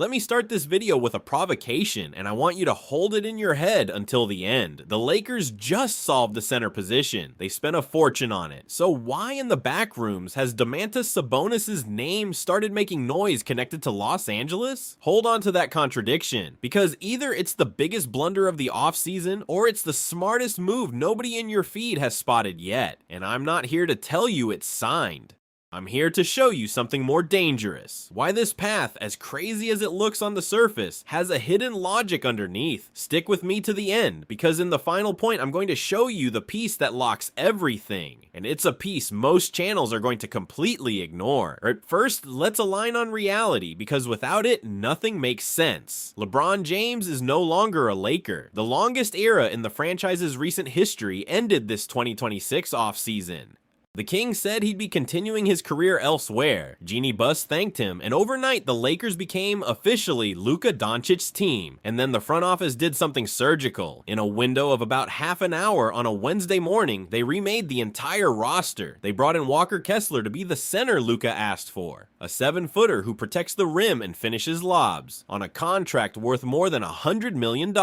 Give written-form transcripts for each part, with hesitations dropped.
Let me start this video with a provocation, and I want you to hold it in your head until the end. The Lakers just solved the center position. They spent a fortune on it. So why in the back rooms has Domantas Sabonis' name started making noise connected to Los Angeles? Hold on to that contradiction, because either it's the biggest blunder of the offseason, or it's the smartest move nobody in your feed has spotted yet. And I'm not here to tell you it's signed. I'm here to show you something more dangerous. Why this path, as crazy as it looks on the surface, has a hidden logic underneath. Stick with me to the end, because in the final point I'm going to show you the piece that locks everything. And it's a piece most channels are going to completely ignore. But first, let's align on reality, because without it, nothing makes sense. LeBron James is no longer a Laker. The longest era in the franchise's recent history ended this 2026 offseason. The King said he'd be continuing his career elsewhere. Jeanie Buss thanked him, and overnight the Lakers became officially Luka Doncic's team. And then the front office did something surgical. In a window of about half an hour on a Wednesday morning, they remade the entire roster. They brought in Walker Kessler to be the center Luka asked for, a 7-footer who protects the rim and finishes lobs, on a contract worth more than $100 million.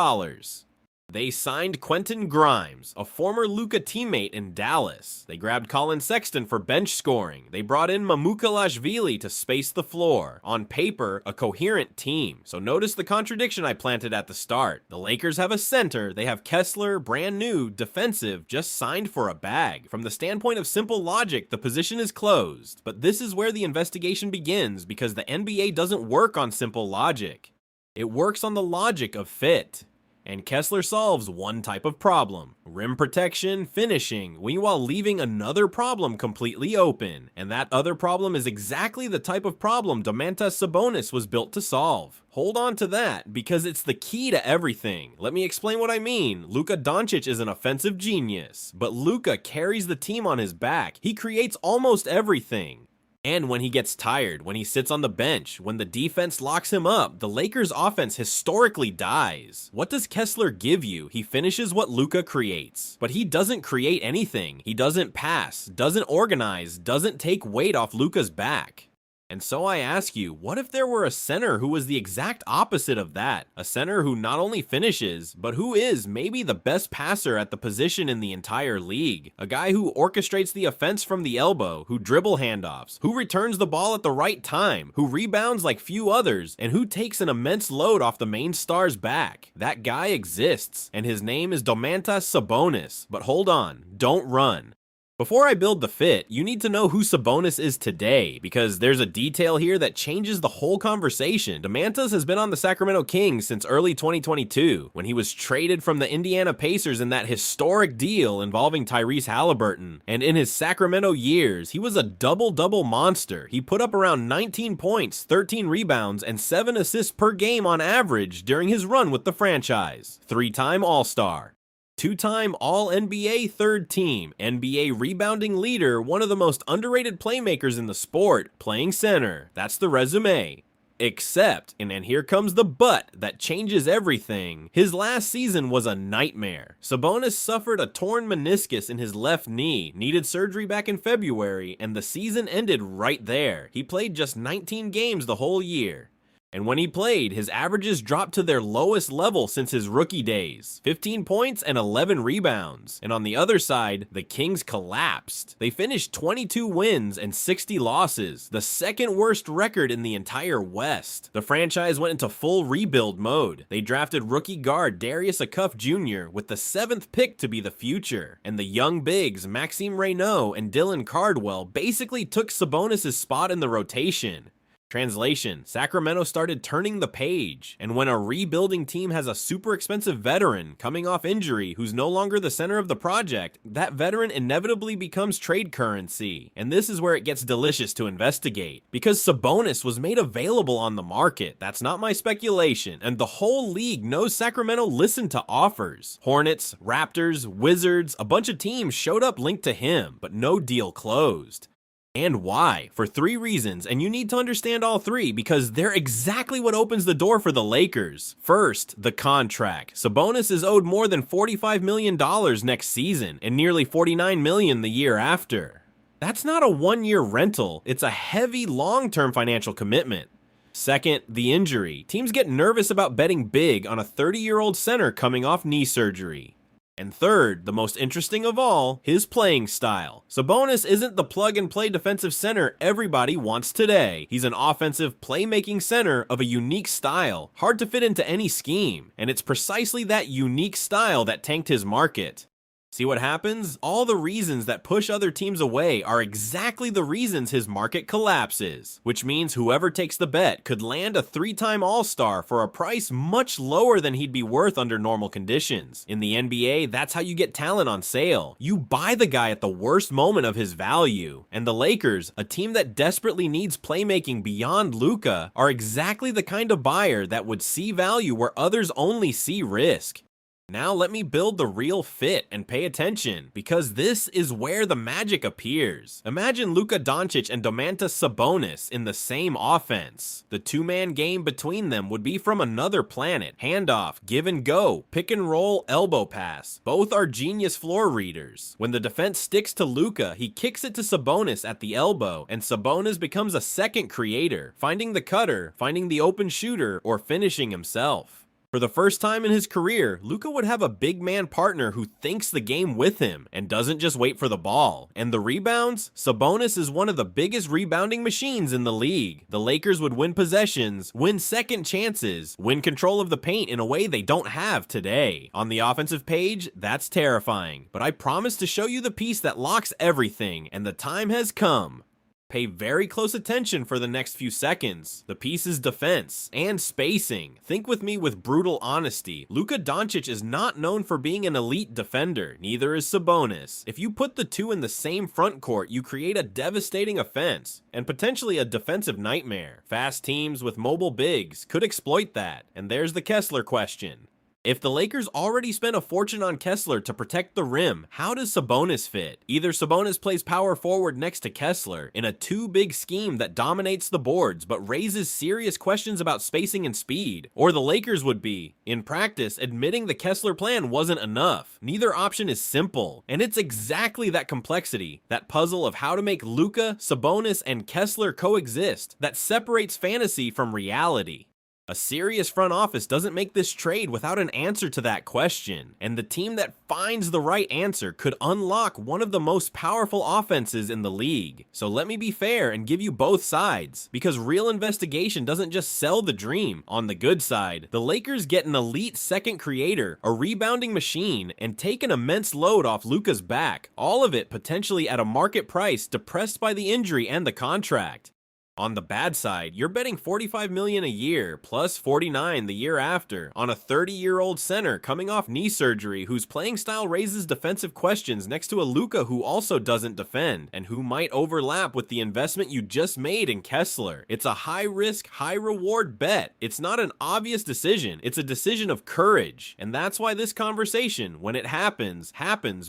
They signed Quentin Grimes, a former Luka teammate in Dallas. They grabbed Colin Sexton for bench scoring. They brought in Mamukelashvili to space the floor. On paper, a coherent team. So notice the contradiction I planted at the start. The Lakers have a center, they have Kessler, brand new, defensive, just signed for a bag. From the standpoint of simple logic, the position is closed. But this is where the investigation begins, because the NBA doesn't work on simple logic. It works on the logic of fit. And Kessler solves one type of problem, rim protection, finishing, while leaving another problem completely open. And that other problem is exactly the type of problem Domantas Sabonis was built to solve. Hold on to that, because it's the key to everything. Let me explain what I mean. Luka Doncic is an offensive genius, but Luka carries the team on his back. He creates almost everything. And when he gets tired, when he sits on the bench, when the defense locks him up, the Lakers' offense historically dies. What does Kessler give you? He finishes what Luka creates. But he doesn't create anything. He doesn't pass, doesn't organize, doesn't take weight off Luka's back. And so I ask you, what if there were a center who was the exact opposite of that? A center who not only finishes, but who is maybe the best passer at the position in the entire league. A guy who orchestrates the offense from the elbow, who dribble handoffs, who returns the ball at the right time, who rebounds like few others, and who takes an immense load off the main star's back. That guy exists, and his name is Domantas Sabonis. But hold on, don't run. Before I build the fit, you need to know who Sabonis is today, because there's a detail here that changes the whole conversation. Domantas has been on the Sacramento Kings since early 2022, when he was traded from the Indiana Pacers in that historic deal involving Tyrese Halliburton. And in his Sacramento years, he was a double-double monster. He put up around 19 points, 13 rebounds, and 7 assists per game on average during his run with the franchise. 3-time All-Star. 2-time All-NBA third team, NBA rebounding leader, one of the most underrated playmakers in the sport, playing center. That's the resume. Except, and here comes the but that changes everything, his last season was a nightmare. Sabonis suffered a torn meniscus in his left knee, needed surgery back in February, and the season ended right there. He played just 19 games the whole year. And when he played, his averages dropped to their lowest level since his rookie days. 15 points and 11 rebounds. And on the other side, the Kings collapsed. They finished 22 wins and 60 losses, the second worst record in the entire West. The franchise went into full rebuild mode. They drafted rookie guard Darius Acuff Jr. with the 7th pick to be the future. And the young bigs Maxime Reynaud and Dylan Cardwell basically took Sabonis' spot in the rotation. Translation, Sacramento started turning the page, and when a rebuilding team has a super expensive veteran coming off injury who's no longer the center of the project, that veteran inevitably becomes trade currency. And this is where it gets delicious to investigate, because Sabonis was made available on the market. That's not my speculation, and the whole league knows Sacramento listened to offers. Hornets, Raptors, Wizards, a bunch of teams showed up linked to him, but no deal closed. And why? For 3 reasons, and you need to understand all 3 because they're exactly what opens the door for the Lakers. First, the contract. Sabonis is owed more than $45 million next season and nearly $49 million the year after. That's not a one-year rental, it's a heavy long-term financial commitment. Second, the injury. Teams get nervous about betting big on a 30-year-old center coming off knee surgery. And third, the most interesting of all, his playing style. Sabonis isn't the plug-and-play defensive center everybody wants today. He's an offensive, playmaking center of a unique style, hard to fit into any scheme, and it's precisely that unique style that tanked his market. See what happens? All the reasons that push other teams away are exactly the reasons his market collapses, which means whoever takes the bet could land a 3-time All-Star for a price much lower than he'd be worth under normal conditions. In the NBA, that's how you get talent on sale. You buy the guy at the worst moment of his value. And the Lakers, a team that desperately needs playmaking beyond Luka, are exactly the kind of buyer that would see value where others only see risk. Now let me build the real fit and pay attention, because this is where the magic appears. Imagine Luka Doncic and Domantas Sabonis in the same offense. The two-man game between them would be from another planet. Handoff, give and go, pick and roll, elbow pass. Both are genius floor readers. When the defense sticks to Luka, he kicks it to Sabonis at the elbow, and Sabonis becomes a second creator, finding the cutter, finding the open shooter, or finishing himself. For the first time in his career, Luka would have a big man partner who thinks the game with him and doesn't just wait for the ball. And the rebounds? Sabonis is one of the biggest rebounding machines in the league. The Lakers would win possessions, win second chances, win control of the paint in a way they don't have today. On the offensive page, that's terrifying. But I promise to show you the piece that locks everything, and the time has come. Pay very close attention for the next few seconds. The piece is defense and spacing. Think with me with brutal honesty. Luka Doncic is not known for being an elite defender, neither is Sabonis. If you put the two in the same front court, you create a devastating offense, and potentially a defensive nightmare. Fast teams with mobile bigs could exploit that, and there's the Kessler question. If the Lakers already spent a fortune on Kessler to protect the rim, how does Sabonis fit? Either Sabonis plays power forward next to Kessler in a two-big scheme that dominates the boards but raises serious questions about spacing and speed, or the Lakers would be, in practice, admitting the Kessler plan wasn't enough. Neither option is simple, and it's exactly that complexity, that puzzle of how to make Luka, Sabonis, and Kessler coexist, that separates fantasy from reality. A serious front office doesn't make this trade without an answer to that question, and the team that finds the right answer could unlock one of the most powerful offenses in the league. So let me be fair and give you both sides, because real investigation doesn't just sell the dream. On the good side, the Lakers get an elite second creator, a rebounding machine, and take an immense load off Luka's back, all of it potentially at a market price depressed by the injury and the contract. On the bad side, you're betting $45 million a year, plus $49 the year after, on a 30-year-old center coming off knee surgery whose playing style raises defensive questions next to a Luka who also doesn't defend, and who might overlap with the investment you just made in Kessler. It's a high-risk, high-reward bet. It's not an obvious decision, it's a decision of courage, and that's why this conversation, when it happens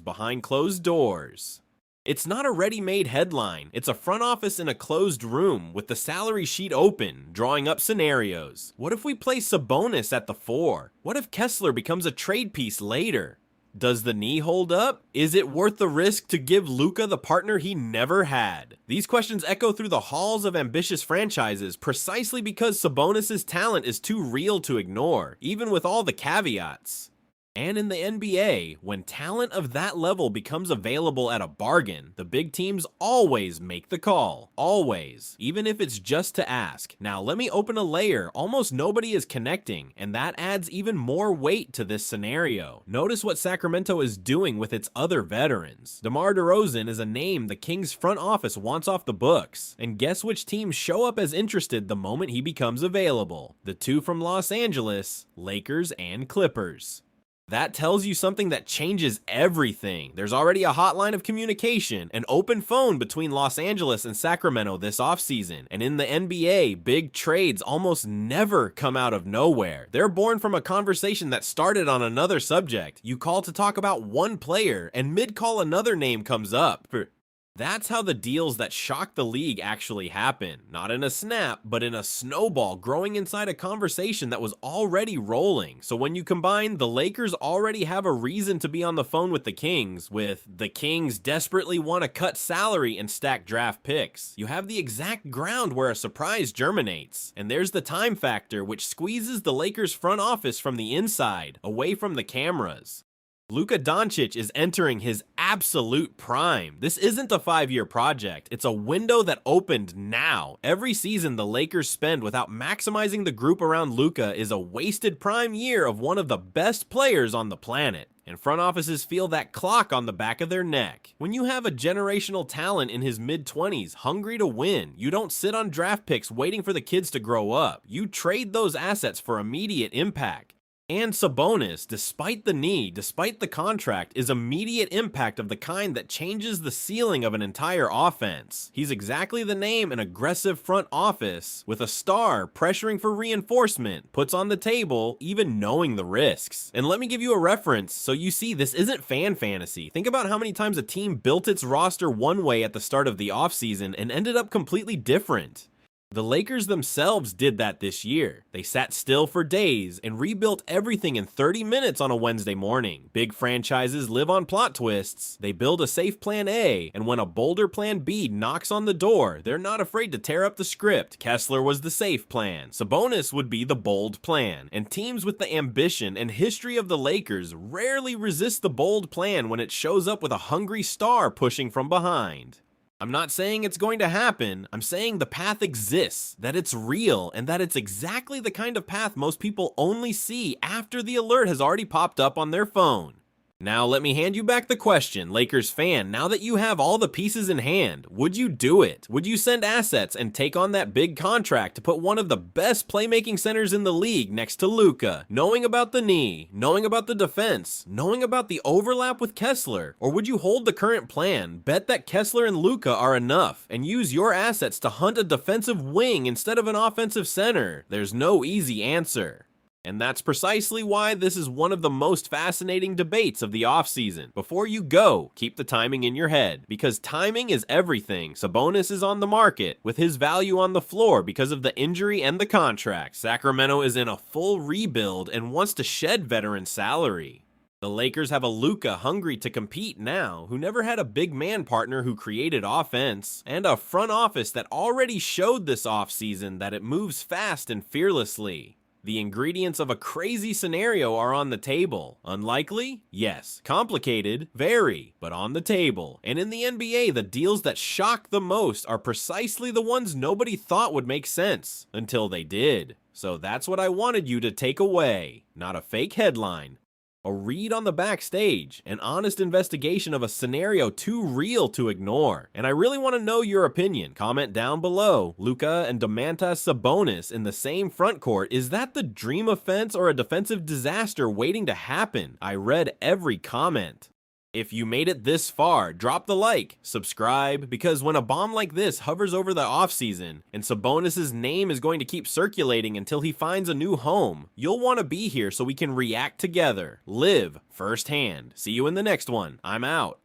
behind closed doors. It's not a ready-made headline, it's a front office in a closed room with the salary sheet open, drawing up scenarios. What if we play Sabonis at the 4? What if Kessler becomes a trade piece later? Does the knee hold up? Is it worth the risk to give Luka the partner he never had? These questions echo through the halls of ambitious franchises precisely because Sabonis' talent is too real to ignore, even with all the caveats. And in the NBA, when talent of that level becomes available at a bargain, the big teams always make the call. Always. Even if it's just to ask. Now let me open a layer almost nobody is connecting, and that adds even more weight to this scenario. Notice what Sacramento is doing with its other veterans. DeMar DeRozan is a name the Kings front office wants off the books. And guess which teams show up as interested the moment he becomes available? The two from Los Angeles, Lakers and Clippers. That tells you something that changes everything. There's already a hotline of communication, an open phone between Los Angeles and Sacramento this offseason. And in the NBA, big trades almost never come out of nowhere. They're born from a conversation that started on another subject. You call to talk about one player, and mid-call another name comes up. That's how the deals that shock the league actually happen. Not in a snap, but in a snowball growing inside a conversation that was already rolling. So when you combine the Lakers already have a reason to be on the phone with the Kings, with the Kings desperately want to cut salary and stack draft picks, you have the exact ground where a surprise germinates. And there's the time factor, which squeezes the Lakers front office from the inside, away from the cameras. Luka Doncic is entering his absolute prime. This isn't a 5-year project. It's a window that opened now. Every season the Lakers spend without maximizing the group around Luka is a wasted prime year of one of the best players on the planet. And front offices feel that clock on the back of their neck. When you have a generational talent in his mid-20s hungry to win, you don't sit on draft picks waiting for the kids to grow up. You trade those assets for immediate impact. And Sabonis, despite the knee, despite the contract, is immediate impact of the kind that changes the ceiling of an entire offense. He's exactly the name an aggressive front office, with a star pressuring for reinforcement, puts on the table, even knowing the risks. And let me give you a reference so you see this isn't fan fantasy. Think about how many times a team built its roster one way at the start of the offseason and ended up completely different. The Lakers themselves did that this year. They sat still for days and rebuilt everything in 30 minutes on a Wednesday morning. Big franchises live on plot twists. They build a safe plan A, and when a bolder plan B knocks on the door, they're not afraid to tear up the script. Kessler was the safe plan. Sabonis would be the bold plan. And teams with the ambition and history of the Lakers rarely resist the bold plan when it shows up with a hungry star pushing from behind. I'm not saying it's going to happen, I'm saying the path exists, that it's real, and that it's exactly the kind of path most people only see after the alert has already popped up on their phone. Now let me hand you back the question, Lakers fan. Now that you have all the pieces in hand, would you do it? Would you send assets and take on that big contract to put one of the best playmaking centers in the league next to Luka, knowing about the knee, knowing about the defense, knowing about the overlap with Kessler? Or would you hold the current plan, bet that Kessler and Luka are enough, and use your assets to hunt a defensive wing instead of an offensive center? There's no easy answer. And that's precisely why this is one of the most fascinating debates of the offseason. Before you go, keep the timing in your head, because timing is everything. Sabonis is on the market, with his value on the floor because of the injury and the contract. Sacramento is in a full rebuild and wants to shed veteran salary. The Lakers have a Luka hungry to compete now, who never had a big man partner who created offense, and a front office that already showed this offseason that it moves fast and fearlessly. The ingredients of a crazy scenario are on the table. Unlikely? Yes. Complicated? Very. But on the table. And in the NBA, the deals that shock the most are precisely the ones nobody thought would make sense. Until they did. So that's what I wanted you to take away. Not a fake headline. A read on the backstage, an honest investigation of a scenario too real to ignore. And I really want to know your opinion. Comment down below. Luka and Domantas Sabonis in the same front court, is that the dream offense or a defensive disaster waiting to happen? I read every comment. If you made it this far, drop the like, subscribe, because when a bomb like this hovers over the offseason, and Sabonis' name is going to keep circulating until he finds a new home, you'll want to be here so we can react together, live firsthand. See you in the next one. I'm out.